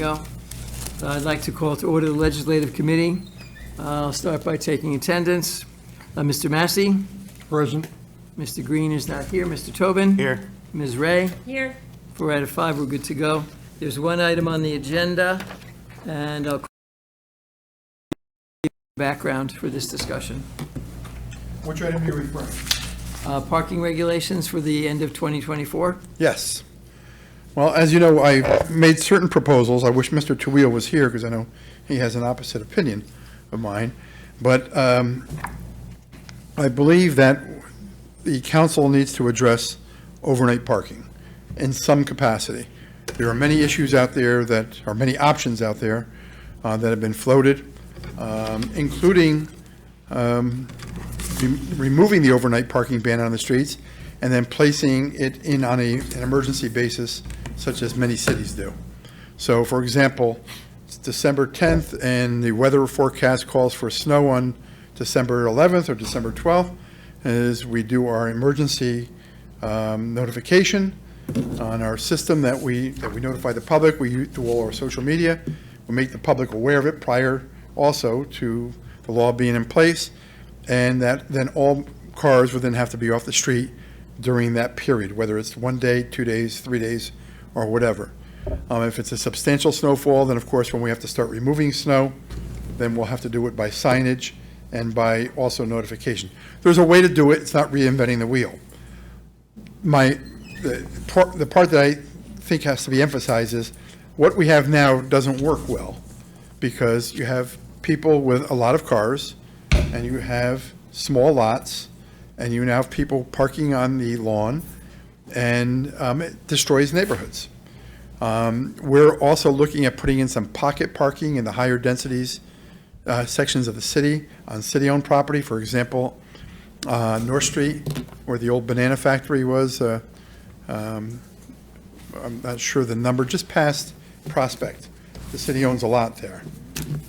go. I'd like to call to order the Legislative Committee. I'll start by taking attendance. Mr. Massey? Present. Mr. Green is not here. Mr. Tobin? Here. Ms. Ray? Here. 4 out of 5, we're good to go. There's one item on the agenda, and I'll background for this discussion. Which item are you referring? Parking regulations for the end of 2024? Yes. Well, as you know, I made certain proposals. I wish Mr. Tuweel was here because I know he has an opposite opinion of mine. But I believe that the council needs to address overnight parking in some capacity. There are many issues out there that are many options out there that have been floated, including removing the overnight parking ban on the streets and then placing it in on an emergency basis, such as many cities do. So, for example, it's December 10th, and the weather forecast calls for snow on December 11th or December 12th, as we do our emergency notification on our system that we notify the public. We do all our social media. We make the public aware of it prior also to the law being in place, and that then all cars would then have to be off the street during that period, whether it's 1 day, 2 days, 3 days, or whatever. If it's a substantial snowfall, then of course when we have to start removing snow, then we'll have to do it by signage and by also notification. There's a way to do it. It's not reinventing the wheel. The part that I think has to be emphasized is what we have now doesn't work well, because you have people with a lot of cars and you have small lots and you now have people parking on the lawn, and it destroys neighborhoods. We're also looking at putting in some pocket parking in the higher densities sections of the city on city-owned property. For example, North Street, where the old banana factory was, I'm not sure the number, just past Prospect. The city owns a lot there.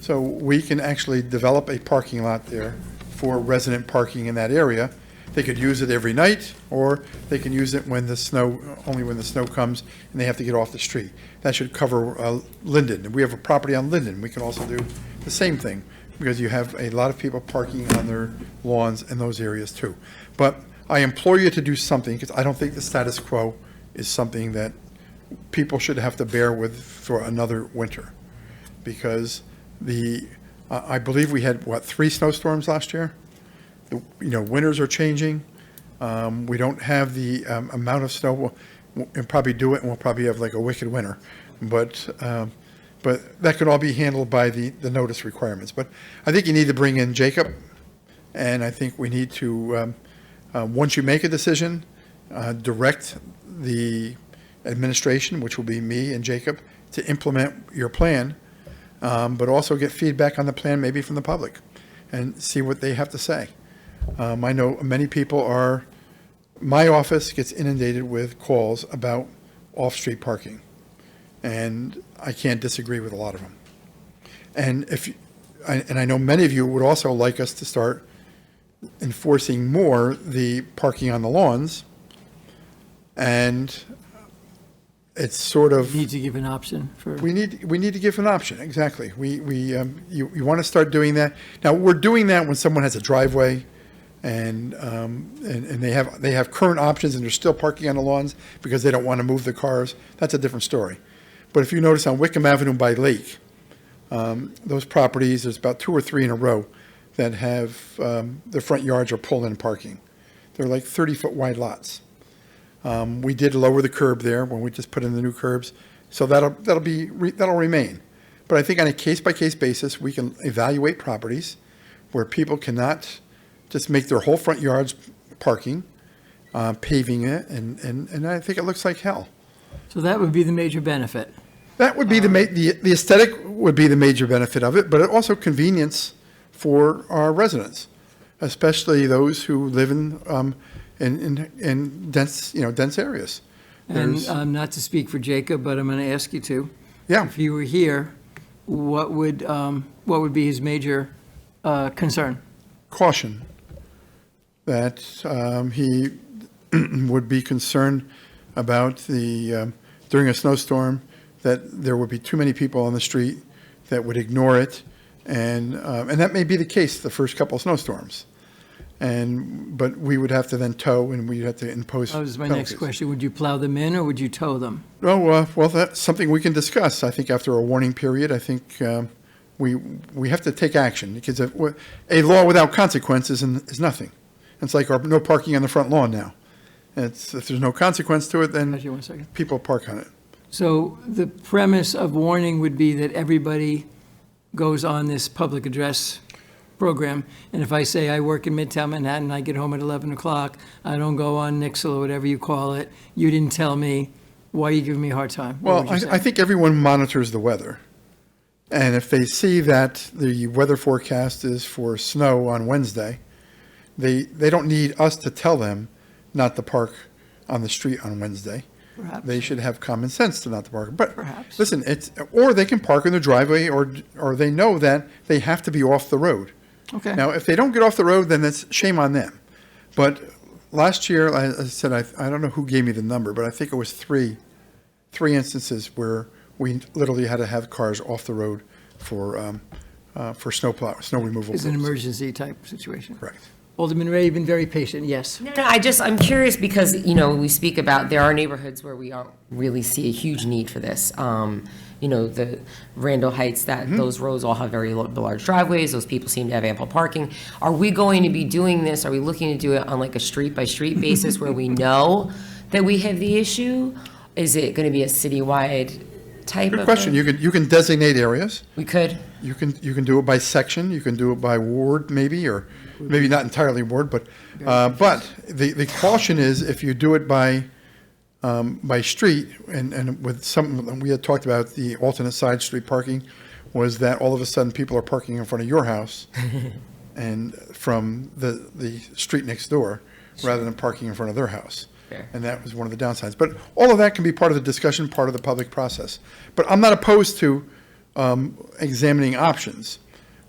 So we can actually develop a parking lot there for resident parking in that area. They could use it every night, or they can use it when the snow, only when the snow comes and they have to get off the street. That should cover Linden. We have a property on Linden. We can also do the same thing, because you have a lot of people parking on their lawns in those areas too. But I implore you to do something, because I don't think the status quo is something that people should have to bear with for another winter. Because I believe we had, 3 snowstorms last year? Winters are changing. We don't have the amount of snow. We'll probably do it, and we'll probably have like a wicked winter. But that could all be handled by the notice requirements. But I think you need to bring in Jacob, and I think we need to, once you make a decision, direct the administration, which will be me and Jacob, to implement your plan, but also get feedback on the plan maybe from the public and see what they have to say. I know many people my office gets inundated with calls about off-street parking, and I can't disagree with a lot of them. And I know many of you would also like us to start enforcing more the parking on the lawns, and it's sort of Need to give an option for. we need to give an option. Exactly. You want to start doing that now. We're doing that when someone has a driveway, and they have current options, and they're still parking on the lawns because they don't want to move the cars. That's a different story. But if you notice on Wickham Avenue by Lake, those properties, there's about 2 or 3 in a row that have their front yards are pull-in parking. They're like 30-foot wide lots. We did lower the curb there when we just put in the new curbs, so that'll remain. But I think on a case-by-case basis, we can evaluate properties where people cannot just make their whole front yards parking, paving it, and I think it looks like hell. So that would be the major benefit. That would be the aesthetic would be the major benefit of it, but also convenience for our residents, especially those who live in dense areas. And not to speak for Jacob, but I'm going to ask you to. Yeah. If you were here, what would be his major concern? Caution that he would be concerned about during a snowstorm, that there would be too many people on the street that would ignore it, and that may be the case the first couple of snowstorms. But we would have to then tow, and we'd have to impose That was my penalties. next question. Would you plow them in or would you tow them? Well, that's something we can discuss. I think after a warning period, I think we have to take action, because a law without consequences is nothing. It's like no parking on the front lawn now. If there's no consequence to it, then Actually, 1 second. people park on it. So the premise of warning would be that everybody goes on this public address program, and if I say I work in Midtown Manhattan, I get home at 11 o'clock, I don't go on Nixle or whatever you call it, you didn't tell me, why are you giving me a hard time? What Well, would you say? I think everyone monitors the weather. And if they see that the weather forecast is for snow on Wednesday, they don't need us to tell them not to park on the street on Wednesday. Perhaps. They should have common sense to not to park. But Perhaps. listen, or they can park in the driveway, or they know that they have to be off the road. Okay. Now, if they don't get off the road, then that's shame on them. But last year, I said, I don't know who gave me the number, but I think it was three instances where we literally had to have cars off the road for snow removal. It's an purposes. emergency type situation. Correct. Alderman Ray, you've been very patient, yes. No, I'm curious because, we speak about, there are neighborhoods where we don't really see a huge need for this. The Randall Heights, those roads all have very large driveways, those people seem to have ample parking. Are we going to be doing this, are we looking to do it on like a street-by-street basis where we know that we have the issue? Is it going to be a citywide type of? Good question. thing? You can designate areas. We could? You can do it by section. You can do it by ward, maybe, or maybe not entirely ward. But the caution is if you do it by street, and with some, we had talked about the alternate side street parking, was that all of a sudden people are parking in front of your house and from the street next door, rather than parking in front of their house. Fair. And that was one of the downsides. But all of that can be part of the discussion, part of the public process. But I'm not opposed to examining options.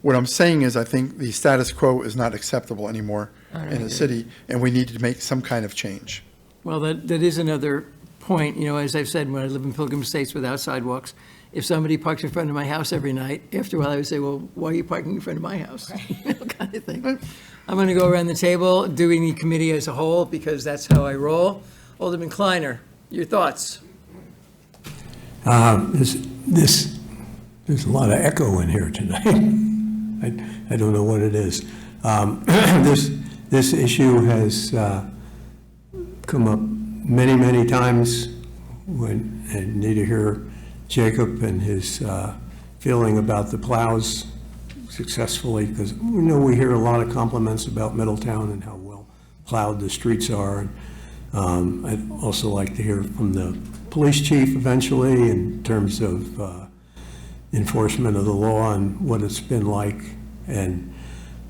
What I'm saying is I think the status quo is not acceptable anymore in the city, and we need to make some kind of change. Well, that is another point, as I've said, when I live in Pilgrim Estates without sidewalks, if somebody parks in front of my house every night, after a while I would say, well, why are you parking in front of my house? Kind of thing. I'm going to go around the table, doing the committee as a whole, because that's how I roll. Alderman Kleiner, your thoughts? There's a lot of echo in here tonight. I don't know what it is. This issue has come up many, many times when I need to hear Jacob and his feeling about the plows successfully, because we hear a lot of compliments about Middletown and how well plowed the streets are. And I'd also like to hear from the police chief eventually in terms of enforcement of the law and what it's been like. And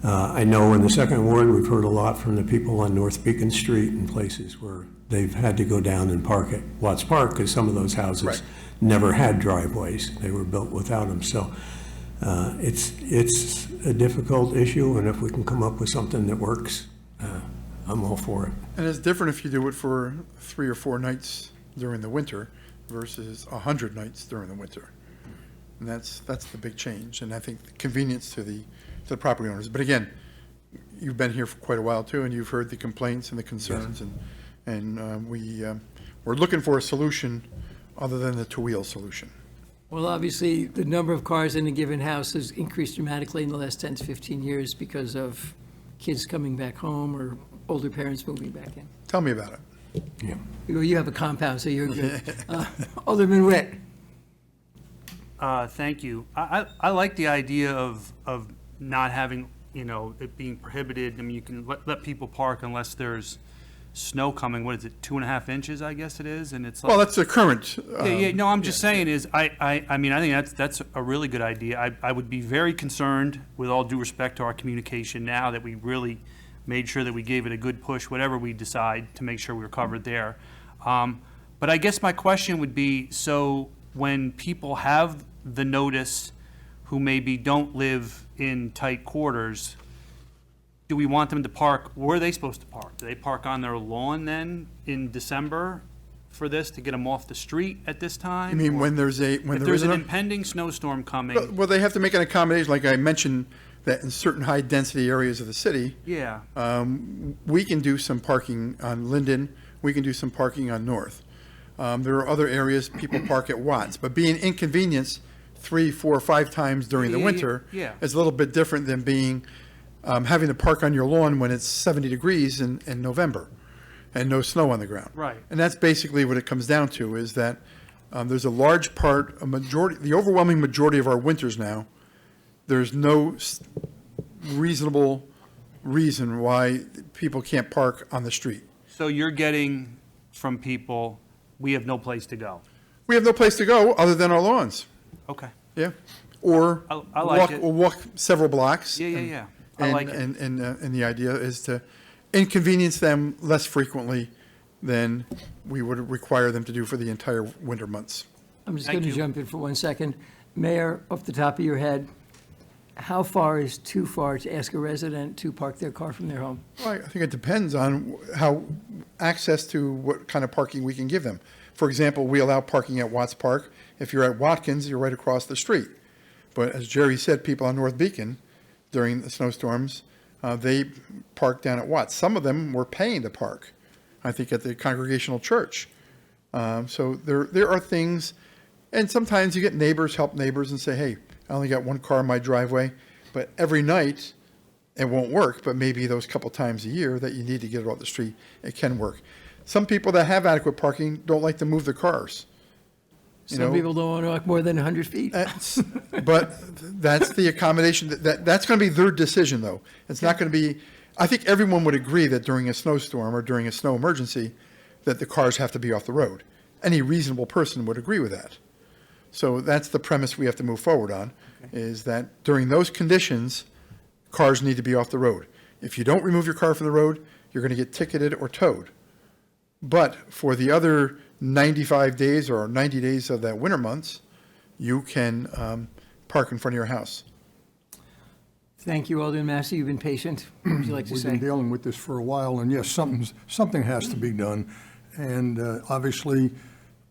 I know in the second ward, we've heard a lot from the people on North Beacon Street and places where they've had to go down and park at Watts Park because some of those houses Right. never had driveways. They were built without them. So it's a difficult issue, and if we can come up with something that works, I'm all for it. And it's different if you do it for 3 or 4 nights during the winter versus 100 nights during the winter. And that's the big change, and I think the convenience to the property owners. But again, you've been here for quite a while too, and you've heard the complaints and the concerns, and we're looking for a solution other than the two-wheel solution. Well, obviously, the number of cars in a given house has increased dramatically in the last 10 to 15 years because of kids coming back home or older parents moving back in. Tell me about it. Yeah. You have a compound, so you're good. Alderman Witt. Thank you. I like the idea of not having, it being prohibited. I mean, you can let people park unless there's snow coming. What is it, 2.5 inches, I guess it is? And it's like, Well, that's the current. no, I'm just saying is, I mean, I think that's a really good idea. I would be very concerned, with all due respect to our communication now, that we really made sure that we gave it a good push, whatever we decide, to make sure we were covered there. But I guess my question would be, so when people have the notice who maybe don't live in tight quarters, do we want them to park, where are they supposed to park? Do they park on their lawn then in December for this to get them off the street at this time? I mean, Or when there's if an there's an impending snowstorm coming, well, they have to make an accommodation, like I mentioned, that in certain high-density areas of the city, yeah, we can do some parking on Linden, we can do some parking on North. There are other areas people park at Watts, but being inconvenienced 3, 4, 5 times during the Yeah, winter yeah. is a little bit different than being, having to park on your lawn when it's 70 degrees in November and no snow on the ground. Right. And that's basically what it comes down to, is that there's a large part, a majority, the overwhelming majority of our winters now, there's no reasonable reason why people can't park on the street. so you're getting from people, we have no place to go. We have no place to go other than our lawns, Okay, yeah? Or I like it. we'll walk several blocks. yeah, yeah, yeah, I like it. And the idea is to inconvenience them less frequently than we would require them to do for the entire winter months. I'm just Thank going to you. jump in for 1 second. Mayor, off the top of your head, how far is too far to ask a resident to park their car from their home? Well, I think it depends on how, access to what kind of parking we can give them. For example, we allow parking at Watts Park. If you're at Watkins, you're right across the street. But as Jerry said, people on North Beacon during the snowstorms, they park down at Watts. Some of them were paying to park, I think, at the Congregational Church. So there are things, and sometimes you get neighbors help neighbors and say, hey, I only got one car in my driveway, but every night it won't work, but maybe those couple times a year that you need to get it off the street, it can work. Some people that have adequate parking don't like to move their cars. You Some know, people don't want to walk more than 100 feet. But that's the accommodation, that's going to be their decision, though. It's not going to be, I think everyone would agree that during a snowstorm or during a snow emergency, that the cars have to be off the road. Any reasonable person would agree with that. So that's the premise we have to move forward on, is that during those conditions, cars need to be off the road. If you don't remove your car from the road, you're going to get ticketed or towed. But for the other 95 days or 90 days of that winter months, you can park in front of your house. Thank you, Alderman Massey. You've been patient. What would you like to We've been say? dealing with this for a while, and yes, something has to be done. And obviously,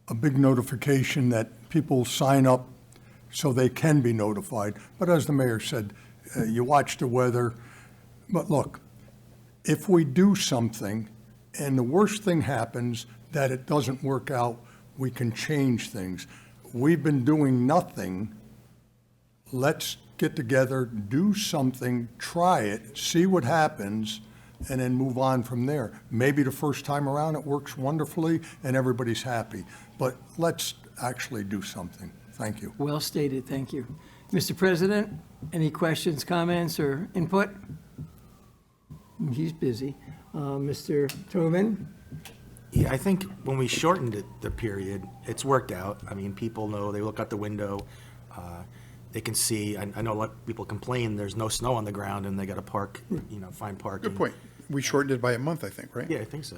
a big notification that people sign up so they can be notified. But as the mayor said, you watch the weather. But look, if we do something and the worst thing happens, that it doesn't work out, we can change things. We've been doing nothing. Let's get together, do something, try it, see what happens, and then move on from there. Maybe the first time around it works wonderfully and everybody's happy, but let's actually do something. Thank you. Well stated, thank you. Mr. President, any questions, comments, or input? He's busy. Mr. Tobin? Yeah, I think when we shortened it, the period, it's worked out. I mean, people know, they look out the window, they can see. I know a lot of people complain there's no snow on the ground and they got to park, find parking. Good point. We shortened it by a month, I think, right? Yeah, I think so.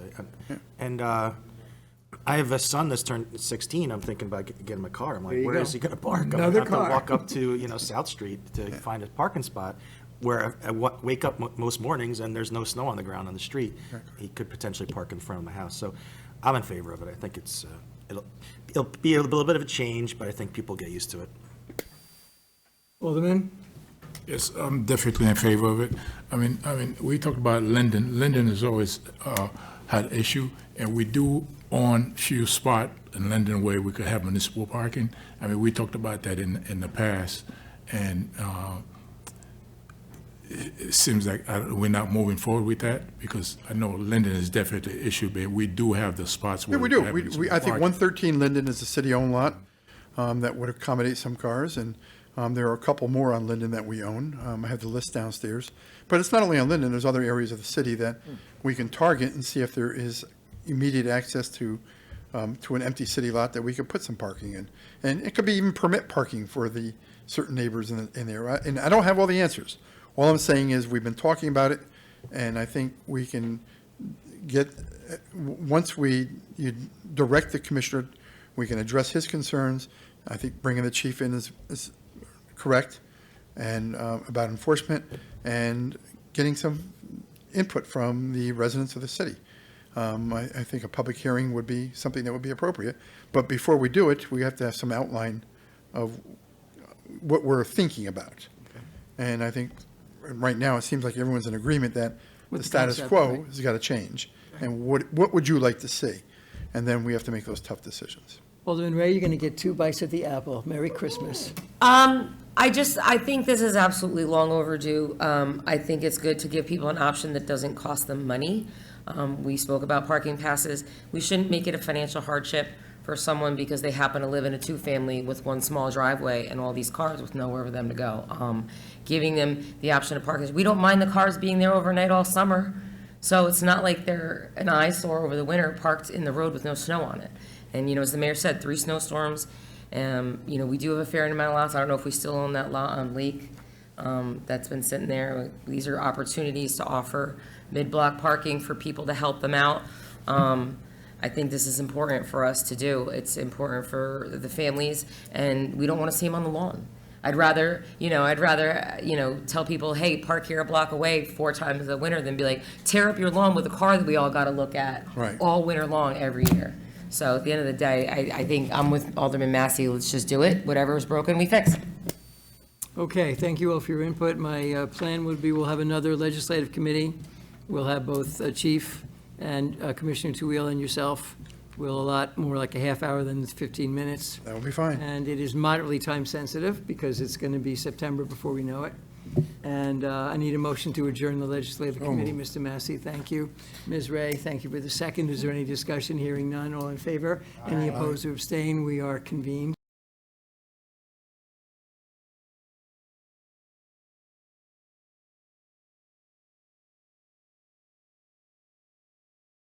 And I have a son that's turned 16. I'm thinking about getting him a car. I'm like, you where go. is he going to park? I'm Another going to have car. to walk up to, South Street to find a parking spot. Where I wake up most mornings and there's no snow on the ground on the street. He could potentially park in front of my house. So I'm in favor of it. I think it'll be a little bit of a change, but I think people get used to it. Alderman? Yes, I'm definitely in favor of it. I mean, we talked about Linden. Linden has always had an issue, and we do on few spot in Linden where we could have municipal parking. I mean, we talked about that in the past, and it seems like we're not moving forward with that, because I know Linden is definitely an issue, but we do have the spots Yeah, where we we do. can have municipal I think parking. 113 Linden is a city-owned lot that would accommodate some cars, and there are a couple more on Linden that we own. I have the list downstairs. But it's not only on Linden, there's other areas of the city that we can target and see if there is immediate access to an empty city lot that we could put some parking in. And it could be even permit parking for the certain neighbors in there. And I don't have all the answers. All I'm saying is we've been talking about it, and I think we can get, once you direct the commissioner, we can address his concerns. I think bringing the chief in is correct, and about enforcement, and getting some input from the residents of the city. I think a public hearing would be something that would be appropriate. But before we do it, we have to have some outline of what we're thinking about. And I think right now, it seems like everyone's in agreement that With the the status concept, quo right. has got to change. And what would you like to see? And then we have to make those tough decisions. Alderman Ray, you're going to get 2 bites at the apple. Merry Christmas. I think this is absolutely long overdue. I think it's good to give people an option that doesn't cost them money. We spoke about parking passes. We shouldn't make it a financial hardship for someone because they happen to live in a 2-family with 1 small driveway and all these cars with nowhere for them to go. Giving them the option of parking. We don't mind the cars being there overnight all summer. So it's not like they're an eyesore over the winter parked in the road with no snow on it. And, as the mayor said, 3 snowstorms. We do have a fair amount of lots. I don't know if we still own that lot on Lake that's been sitting there. These are opportunities to offer mid-block parking for people to help them out. I think this is important for us to do. It's important for the families, and we don't want to see them on the lawn. I'd rather tell people, hey, park here a block away 4 times a winter than be like, tear up your lawn with a car that we all got to look at Right. all winter long every year. So at the end of the day, I think I'm with Alderman Massey. Let's just do it. Whatever is broken, we fix. Okay, thank you all for your input. My plan would be we'll have another legislative committee. We'll have both Chief and Commissioner Toohill and yourself. We'll allot more like a half hour than 15 minutes. That would be fine. And it is moderately time sensitive because it's going to be September before we know it. And I need a motion to adjourn the legislative committee. Mr. Massey, thank you. Ms. Ray, thank you for the second. Is there any discussion? Hearing none, all in favor? Any opposed or abstain? We are convened.